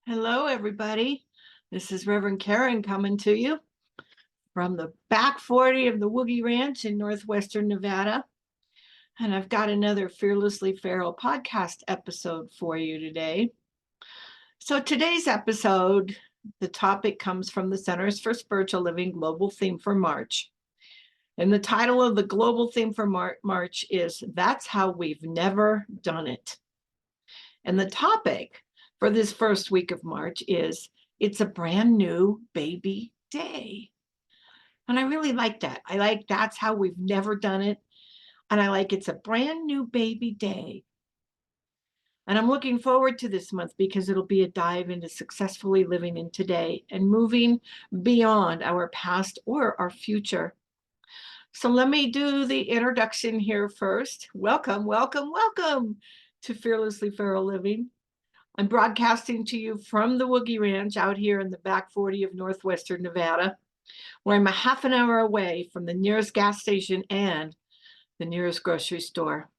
Hello, everybody. This is Reverend Karen coming to you from the back 40 of the Woogie Ranch in northwestern Nevada. And I've got another Fearlessly Feral podcast episode for you today. So, today's episode, the topic comes from the Centers for Spiritual Living Global Theme for March. And the title of the global theme for March is That's How We've Never Done It. And the topic for this first week of March is It's a Brand New Baby Day. And I really like that. I like That's How We've Never Done It. And I like It's a Brand New Baby Day. And I'm looking forward to this month because it'll be a dive into successfully living in today and moving beyond our past or our future. So let me do the introduction here first. Welcome, welcome, welcome to Fearlessly Feral Living. I'm broadcasting to you from the Woogie Ranch out here in the back 40 of northwestern Nevada, where I'm a half an hour away from the nearest gas station and the nearest grocery store.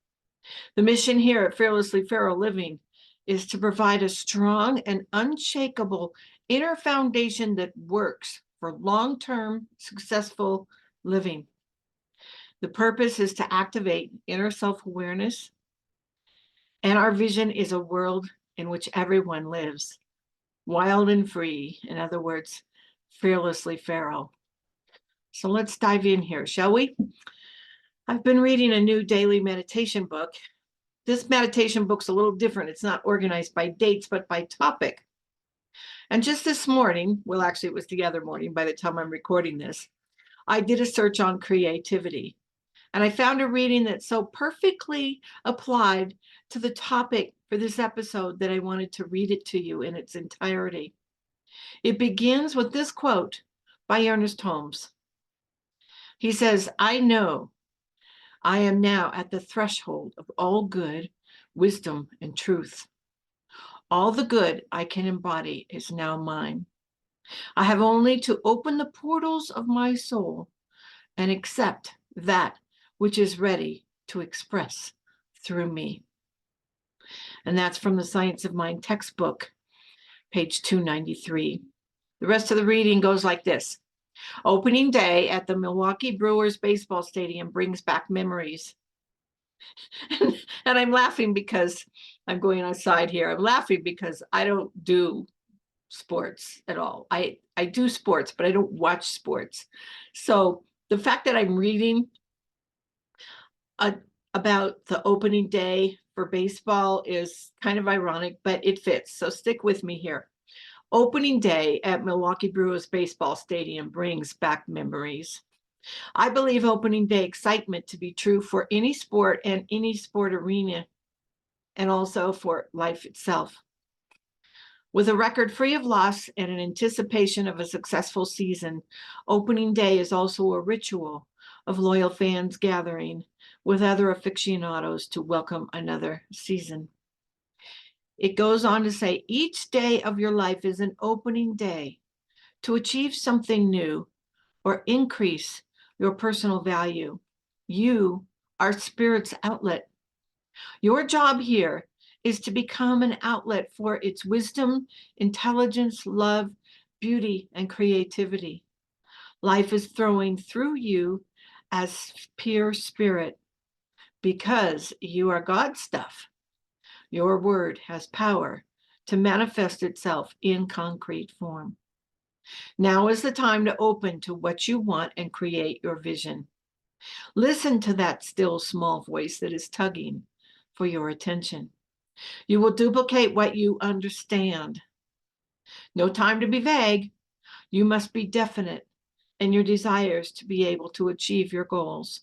The mission here at Fearlessly Feral Living is to provide a strong and unshakable inner foundation that works for long-term successful living. The purpose is to activate inner self-awareness, and our vision is a world in which everyone lives wild and free. In other words, fearlessly feral. So let's dive in here, shall we? I've been reading a new daily meditation book. This meditation book's a little different. It's not organized by dates, but by topic. And just this morning, well, actually, it was the other morning by the time I'm recording this, I did a search on creativity. And I found a reading that so perfectly applied to the topic for this episode that I wanted to read it to you in its entirety. It begins with this quote by Ernest Holmes. He says, I know I am now at the threshold of all good, wisdom, and truth. All the good I can embody is now mine. I have only to open the portals of my soul and accept that which is ready to express through me. And that's from the Science of Mind textbook, page 293. The rest of the reading goes like this. Opening day at the Milwaukee Brewers baseball stadium brings back memories. And I'm laughing because I'm going outside here. I'm laughing because I don't do sports at all. I do sports, but I don't watch sports. So the fact that I'm reading about the opening day for baseball is kind of ironic, but it fits. So stick with me here. Opening day at Milwaukee Brewers baseball stadium brings back memories. I believe opening day excitement to be true for any sport and any sport arena, and also for life itself. With a record free of loss and an anticipation of a successful season, opening day is also a ritual of loyal fans gathering with other aficionados to welcome another season. It goes on to say, each day of your life is an opening day to achieve something new or increase your personal value. You are spirit's outlet. Your job here is to become an outlet for its wisdom, intelligence, love, beauty, and creativity. Life is flowing through you as pure spirit because you are God's stuff. Your word has power to manifest itself in concrete form. Now is the time to open to what you want and create your vision. Listen to that still small voice that is tugging for your attention. You will duplicate what you understand. No time to be vague. You must be definite in your desires to be able to achieve your goals.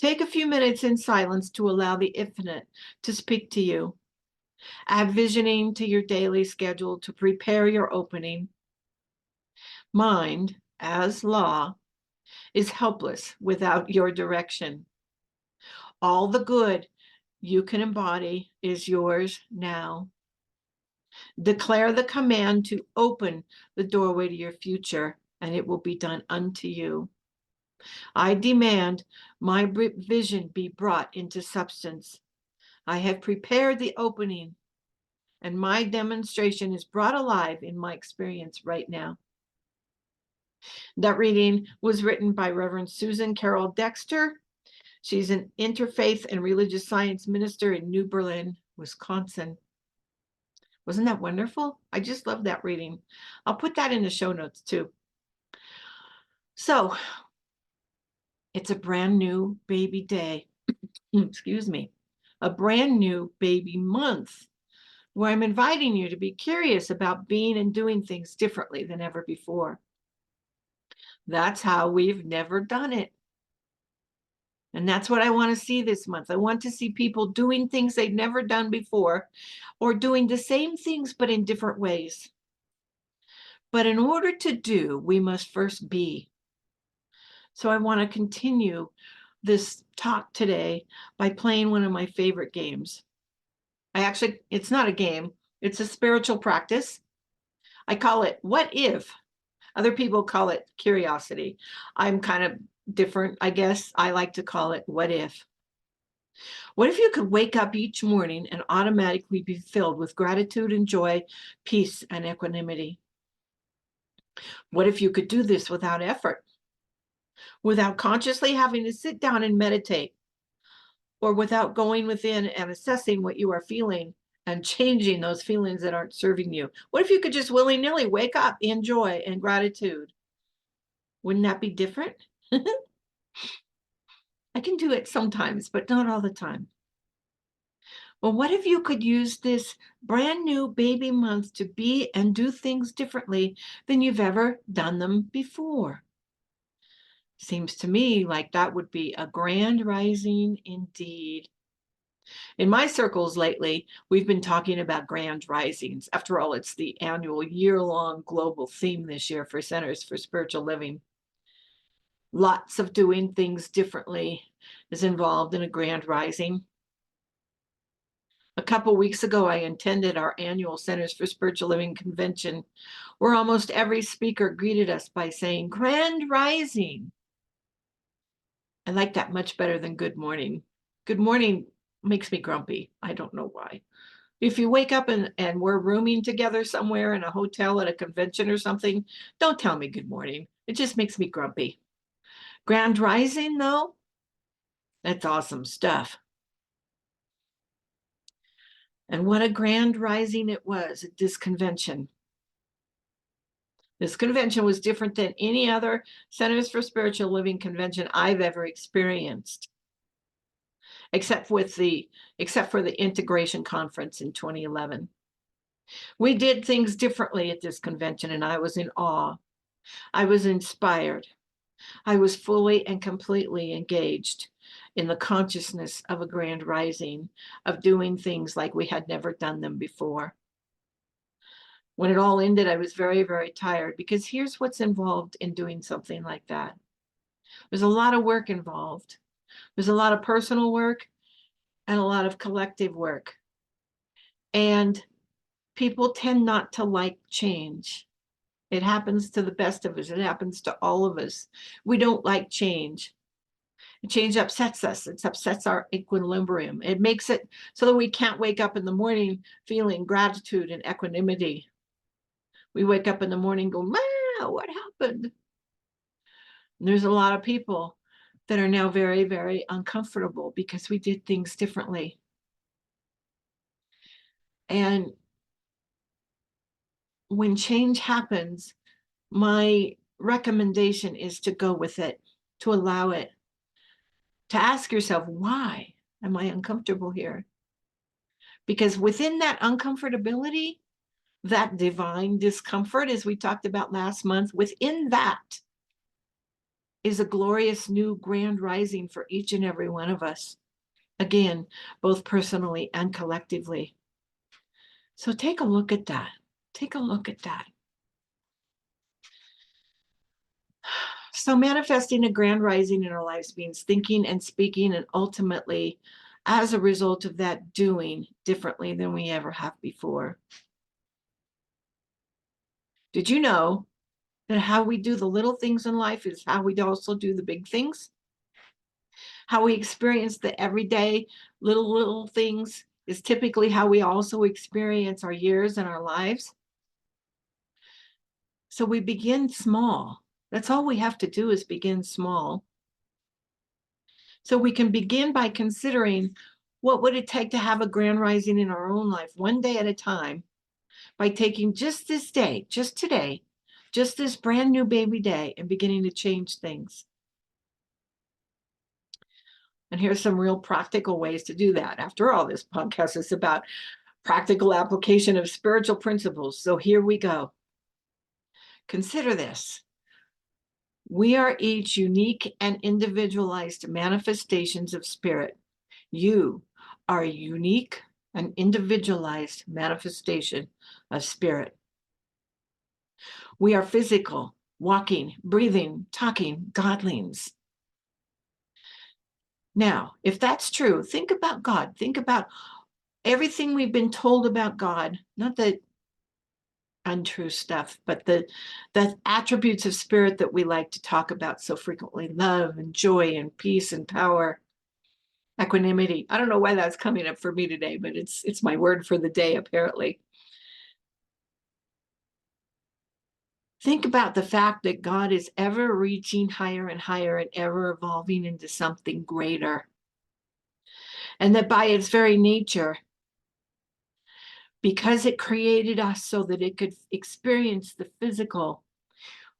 Take a few minutes in silence to allow the infinite to speak to you. Add visioning to your daily schedule to prepare your opening. Mind, as law, is helpless without your direction. All the good you can embody is yours now. Declare the command to open the doorway to your future, and it will be done unto you. I demand my vision be brought into substance. I have prepared the opening. and my demonstration is brought alive in my experience right now. That reading was written by Reverend Susan Carol Dexter. She's an interfaith and religious science minister in New Berlin, Wisconsin. Wasn't that wonderful? I just love that reading. I'll put that in the show notes too. So it's a brand new baby day. Excuse me. A brand new baby month where I'm inviting you to be curious about being and doing things differently than ever before. That's how we've never done it. And that's what I want to see this month. I want to see people doing things they've never done before, or doing the same things but in different ways. But in order to do, we must first be. So I want to continue this talk today by playing one of my favorite games. It's not a game, it's a spiritual practice. I call it What If? Other people call it curiosity. I'm kind of different, I guess. I like to call it What If? What if you could wake up each morning and automatically be filled with gratitude and joy, peace and equanimity? What if you could do this without effort, without consciously having to sit down and meditate, or without going within and assessing what you are feeling and changing those feelings that aren't serving you? What if you could just willy-nilly wake up in joy and gratitude? Wouldn't that be different? I can do it sometimes, but not all the time. Well, what if you could use this brand new baby month to be and do things differently than you've ever done them before? Seems to me like that would be a grand rising indeed. In my circles lately, we've been talking about grand risings. After all, it's the annual year-long global theme this year for Centers for Spiritual Living. Lots of doing things differently is involved in a grand rising. A couple weeks ago, I attended our annual Centers for Spiritual Living convention, where almost every speaker greeted us by saying, "Grand Rising." I like that much better than good morning. Good morning makes me grumpy. I don't know why. If you wake up and we're rooming together somewhere in a hotel at a convention or something, don't tell me good morning. It just makes me grumpy. Grand Rising, though, that's awesome stuff. And what a grand rising it was at this convention. This convention was different than any other Centers for Spiritual Living convention I've ever experienced, except for the Integration Conference in 2011. We did things differently at this convention, and I was in awe. I was inspired. I was fully and completely engaged in the consciousness of a grand rising, of doing things like we had never done them before. When it all ended, I was very, very tired, because here's what's involved in doing something like that. There's a lot of work involved. There's a lot of personal work and a lot of collective work. And people tend not to like change. It happens to the best of us. It happens to all of us. We don't like change. Change upsets us. It upsets our equilibrium. It makes it so that we can't wake up in the morning feeling gratitude and equanimity. We wake up in the morning and go, "Man, what happened?" And there's a lot of people that are now very, very uncomfortable because we did things differently. And when change happens, my recommendation is to go with it, to allow it, to ask yourself, why am I uncomfortable here? Because within that uncomfortability, that divine discomfort, as we talked about last month, within that is a glorious new grand rising for each and every one of us. Again, both personally and collectively. So take a look at that. Take a look at that. So manifesting a grand rising in our lives means thinking and speaking, and ultimately, as a result of that, doing differently than we ever have before. Did you know that how we do the little things in life is how we also do the big things? How we experience the everyday little things is typically how we also experience our years and our lives. So we begin small. That's all we have to do is begin small. So we can begin by considering what would it take to have a grand rising in our own life, one day at a time, by taking just this day, just today, just this brand new baby day, and beginning to change things. And here's some real practical ways to do that. After all, this podcast is about practical application of spiritual principles. So here we go. Consider this. We are each unique and individualized manifestations of spirit. You are a unique and individualized manifestation of spirit. We are physical, walking, breathing, talking godlings. Now, if that's true, think about God. Think about everything we've been told about God, not the untrue stuff, but the attributes of spirit that we like to talk about so frequently: love and joy and peace and power, equanimity. I don't know why that's coming up for me today, but it's my word for the day, apparently. Think about the fact that God is ever reaching higher and higher and ever evolving into something greater. And that by its very nature, because it created us so that it could experience the physical,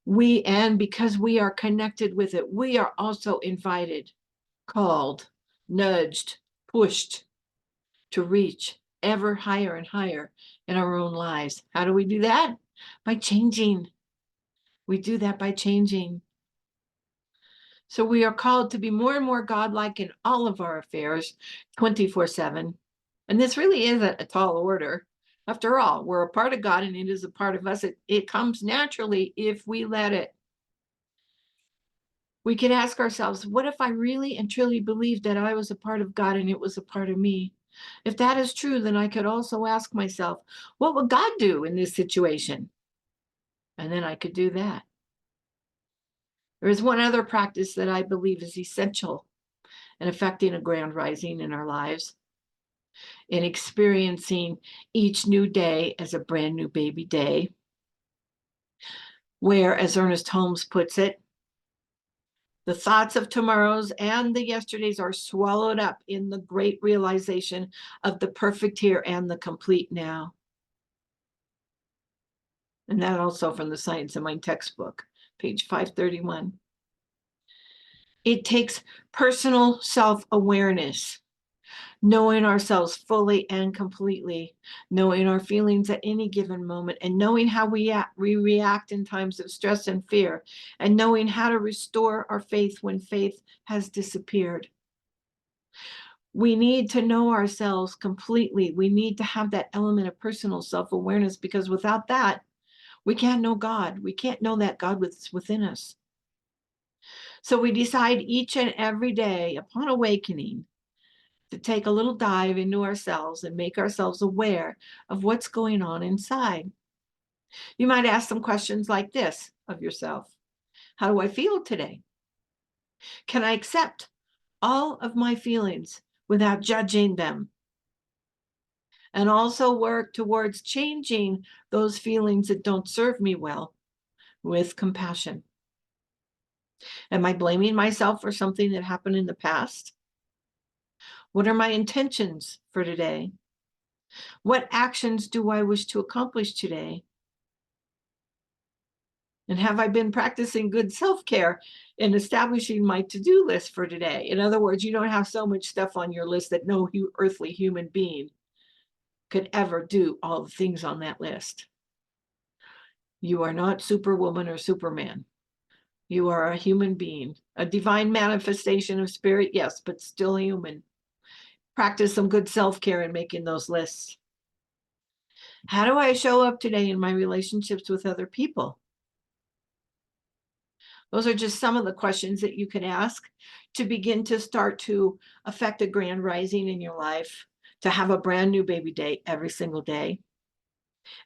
because we are connected with it, we are also invited, called, nudged, pushed to reach ever higher and higher in our own lives. How do we do that? By changing. We do that by changing. So we are called to be more and more godlike in all of our affairs, 24/7. And this really isn't a tall order. After all, we're a part of God and it is a part of us. It comes naturally if we let it. We can ask ourselves, what if I really and truly believed that I was a part of God and it was a part of me? If that is true, then I could also ask myself, what would God do in this situation? And then I could do that. There is one other practice that I believe is essential in affecting a grand rising in our lives, in experiencing each new day as a brand new baby day, where, as Ernest Holmes puts it, the thoughts of tomorrows and the yesterdays are swallowed up in the great realization of the perfect here and the complete now. And that also from the Science of Mind textbook, page 531. It takes personal self-awareness, knowing ourselves fully and completely, knowing our feelings at any given moment, and knowing how we react in times of stress and fear, and knowing how to restore our faith when faith has disappeared. We need to know ourselves completely. We need to have that element of personal self-awareness, because without that, we can't know God. We can't know that God is within us. So we decide each and every day upon awakening to take a little dive into ourselves and make ourselves aware of what's going on inside. You might ask some questions like this of yourself. How do I feel today? Can I accept all of my feelings without judging them? And also work towards changing those feelings that don't serve me well with compassion. Am I blaming myself for something that happened in the past? What are my intentions for today? What actions do I wish to accomplish today? And have I been practicing good self-care in establishing my to-do list for today? In other words, you don't have so much stuff on your list that no earthly human being could ever do all the things on that list. You are not Superwoman or Superman. You are a human being, a divine manifestation of spirit, yes, but still human. Practice some good self-care in making those lists. How do I show up today in my relationships with other people? Those are just some of the questions that you can ask to begin to start to affect a grand rising in your life, to have a brand new baby day every single day.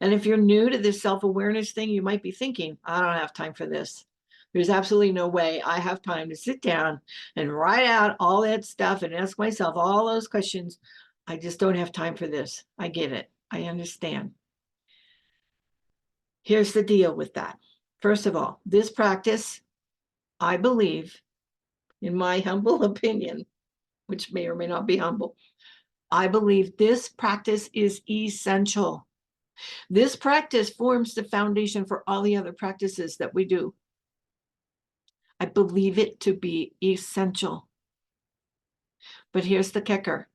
And if you're new to this self-awareness thing, you might be thinking, I don't have time for this. There's absolutely no way I have time to sit down and write out all that stuff and ask myself all those questions I just don't have time for this. I get it. I understand. Here's the deal with that. First of all, this practice, I believe, in my humble opinion, which may or may not be humble, I believe this practice is essential. This practice forms the foundation for all the other practices that we do. I believe it to be essential. But here's the kicker.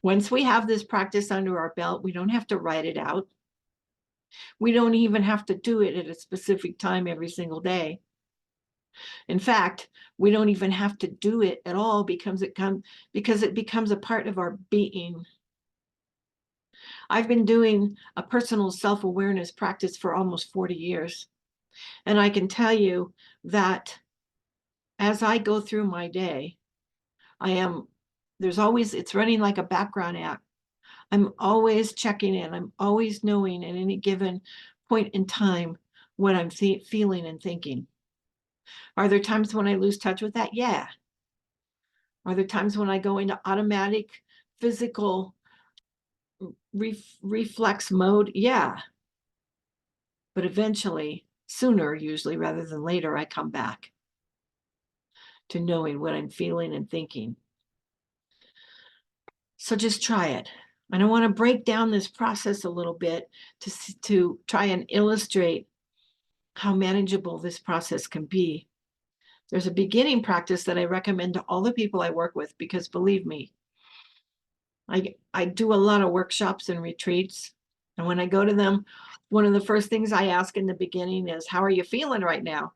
Once we have this practice under our belt, we don't have to write it out. We don't even have to do it at a specific time every single day. In fact, we don't even have to do it at all because it becomes a part of our being. I've been doing a personal self-awareness practice for almost 40 years. And I can tell you that as I go through my day, it's running like a background app. I'm always checking in. I'm always knowing at any given point in time what I'm feeling and thinking. Are there times when I lose touch with that? Yeah. Are there times when I go into automatic physical reflex mode? Yeah. But eventually, sooner usually rather than later, I come back to knowing what I'm feeling and thinking. So just try it. And I want to break down this process a little bit to try and illustrate how manageable this process can be. There's a beginning practice that I recommend to all the people I work with, because believe me, I do a lot of workshops and retreats. And when I go to them, one of the first things I ask in the beginning is, how are you feeling right now?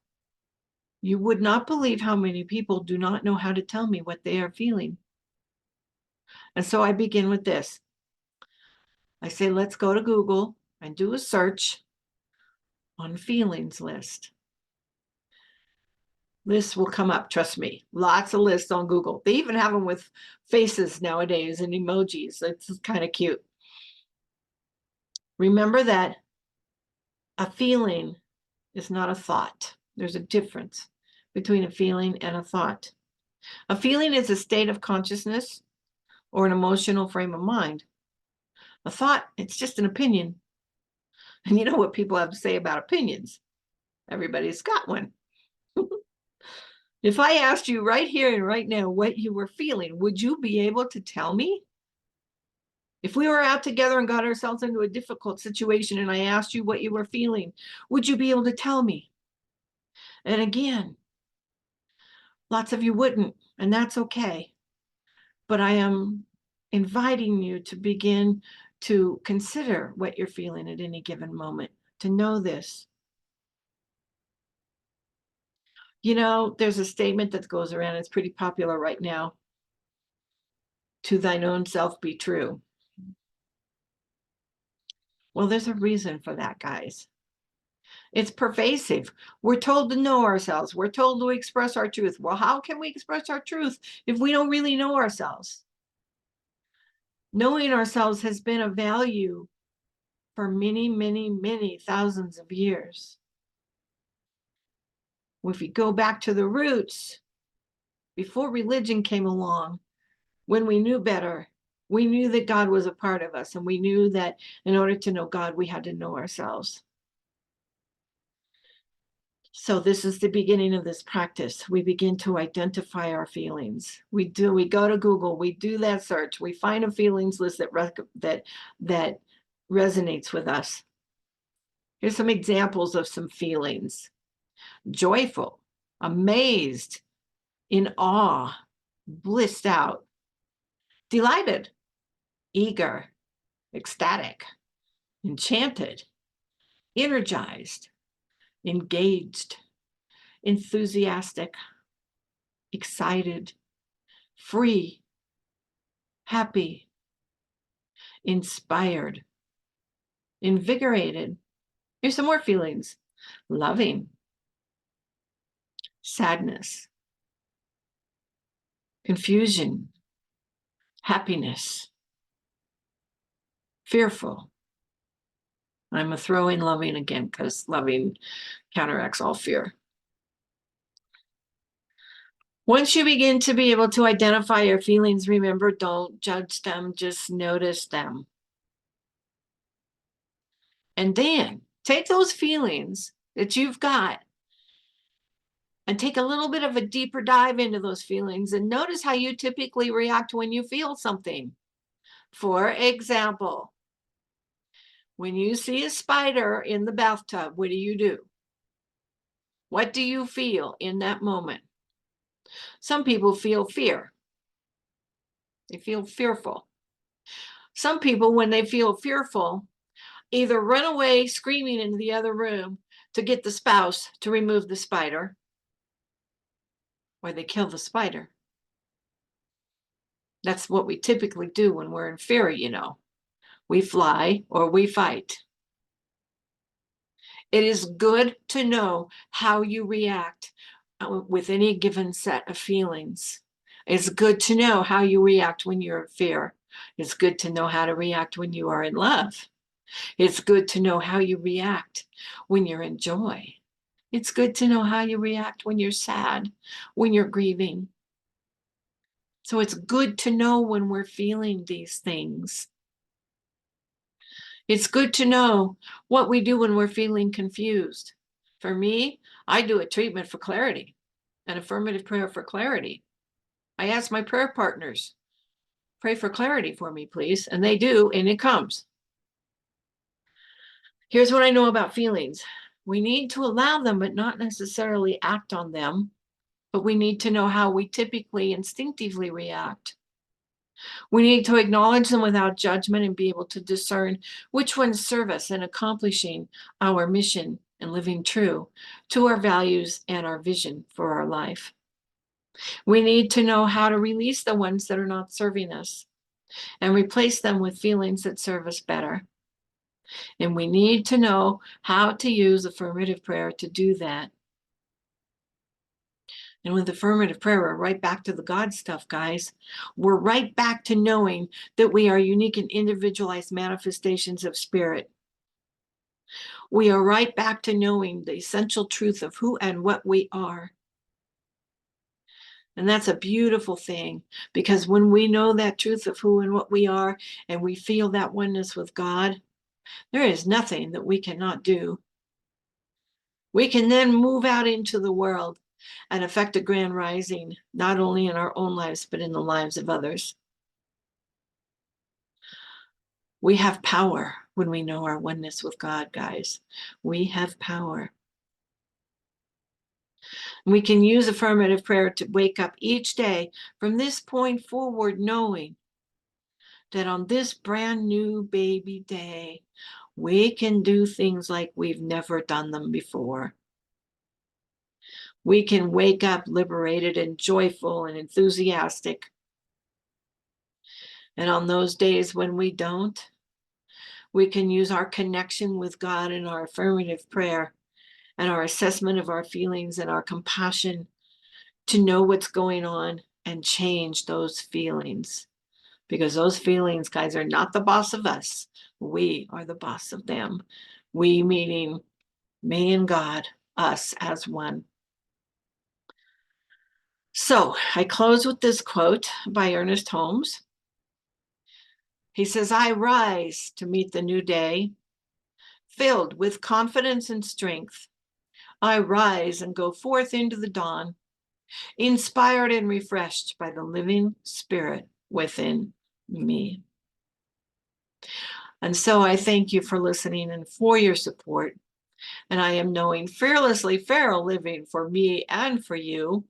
You would not believe how many people do not know how to tell me what they are feeling. And so I begin with this. I say, let's go to Google and do a search on feelings list. Lists will come up, trust me. Lots of lists on Google. They even have them with faces nowadays and emojis. It's kind of cute. Remember that a feeling is not a thought. There's a difference between a feeling and a thought. A feeling is a state of consciousness or an emotional frame of mind. A thought, it's just an opinion. And you know what people have to say about opinions. Everybody's got one. If I asked you right here and right now what you were feeling, would you be able to tell me? If we were out together and got ourselves into a difficult situation and I asked you what you were feeling, would you be able to tell me? And again, lots of you wouldn't, and that's okay. But I am inviting you to begin to consider what you're feeling at any given moment, to know this. You know, there's a statement that goes around, it's pretty popular right now. To thine own self be true. Well, there's a reason for that, guys. It's pervasive. We're told to know ourselves. We're told to express our truth. Well, how can we express our truth if we don't really know ourselves? Knowing ourselves has been a value for many, many, many thousands of years. If we go back to the roots, before religion came along, when we knew better, we knew that God was a part of us, and we knew that in order to know God, we had to know ourselves. So this is the beginning of this practice. We begin to identify our feelings. We go to Google, we do that search, we find a feelings list that resonates with us. Here's some examples of some feelings. Joyful, amazed, in awe, blissed out, delighted, eager, ecstatic, enchanted, energized, engaged, enthusiastic, excited, free, happy, inspired, invigorated. Here's some more feelings. Loving, sadness, confusion, happiness, fearful. I'm going to throw in loving again because loving counteracts all fear. Once you begin to be able to identify your feelings, remember, don't judge them, just notice them. And then take those feelings that you've got and take a little bit of a deeper dive into those feelings and notice how you typically react when you feel something. For example, when you see a spider in the bathtub, what do? What do you feel in that moment? Some people feel fear. They feel fearful. Some people, when they feel fearful, either run away screaming into the other room to get the spouse to remove the spider, or they kill the spider. That's what we typically do when we're in fear, you know. We fly or we fight. It is good to know how you react with any given set of feelings. It's good to know how you react when you're in fear. It's good to know how to react when you are in love. It's good to know how you react when you're in joy. It's good to know how you react when you're sad, when you're grieving. So it's good to know when we're feeling these things. It's good to know what we do when we're feeling confused. For me, I do a treatment for clarity, an affirmative prayer for clarity. I ask my prayer partners, pray for clarity for me, please. And they do, and it comes. Here's what I know about feelings. We need to allow them, but not necessarily act on them. But we need to know how we typically instinctively react. We need to acknowledge them without judgment and be able to discern which ones serve us in accomplishing our mission and living true to our values and our vision for our life. We need to know how to release the ones that are not serving us and replace them with feelings that serve us better. And we need to know how to use affirmative prayer to do that. And with affirmative prayer, we're right back to the God stuff, guys. We're right back to knowing that we are unique and individualized manifestations of spirit. We are right back to knowing the essential truth of who and what we are. And that's a beautiful thing, because when we know that truth of who and what we are, and we feel that oneness with God, there is nothing that we cannot do. We can then move out into the world and affect a grand rising, not only in our own lives, but in the lives of others. We have power when we know our oneness with God, guys. We have power. We can use affirmative prayer to wake up each day from this point forward, knowing that on this brand new baby day, we can do things like we've never done them before. We can wake up liberated and joyful and enthusiastic. And on those days when we don't, we can use our connection with God and our affirmative prayer and our assessment of our feelings and our compassion to know what's going on and change those feelings. Because those feelings, guys, are not the boss of us. We are the boss of them. We meaning me and God, us as one. So I close with this quote by Ernest Holmes. He says, I rise to meet the new day, filled with confidence and strength. I rise and go forth into the dawn, inspired and refreshed by the living spirit within me. And so I thank you for listening and for your support. And I am knowing fearlessly feral living for me and for you.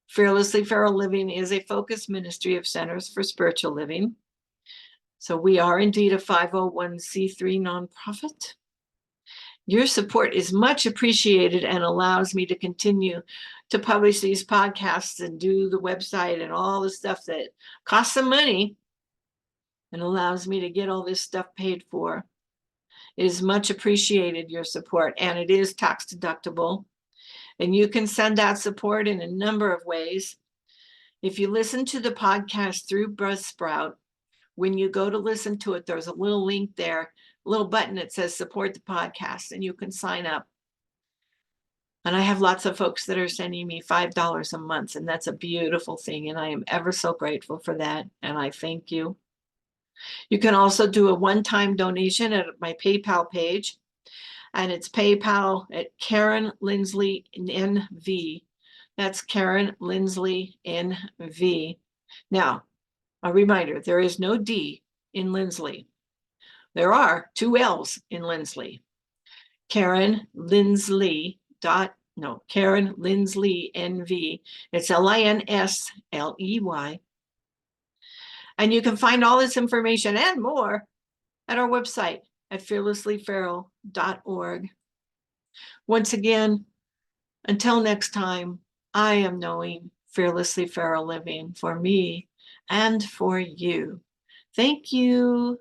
Fearlessly Feral Living is a focused ministry of Centers for Spiritual Living. So we are indeed a 501c3 nonprofit. Your support is much appreciated and allows me to continue to publish these podcasts and do the website and all the stuff that costs some money and allows me to get all this stuff paid for. It is much appreciated, your support, and it is tax deductible. And you can send that support in a number of ways. If you listen to the podcast through Buzzsprout, when you go to listen to it, there's a little link there, a little button that says support the podcast, and you can sign up. And I have lots of folks that are sending me $5 a month, and that's a beautiful thing. And I am ever so grateful for that. And I thank you. You can also do a one-time donation at my PayPal page, and it's PayPal at Karen Lindsley NV. That's Karen Lindsley NV. Now, a reminder, there is no D in Lindsley. There are two L's in Lindsley. Karen Lindsley Karen Lindsley NV. It's Linsley. And you can find all this information and more at our website at fearlesslyferal.org. Once again, until next time, I am knowing fearlessly feral living for me and for you. Thank you.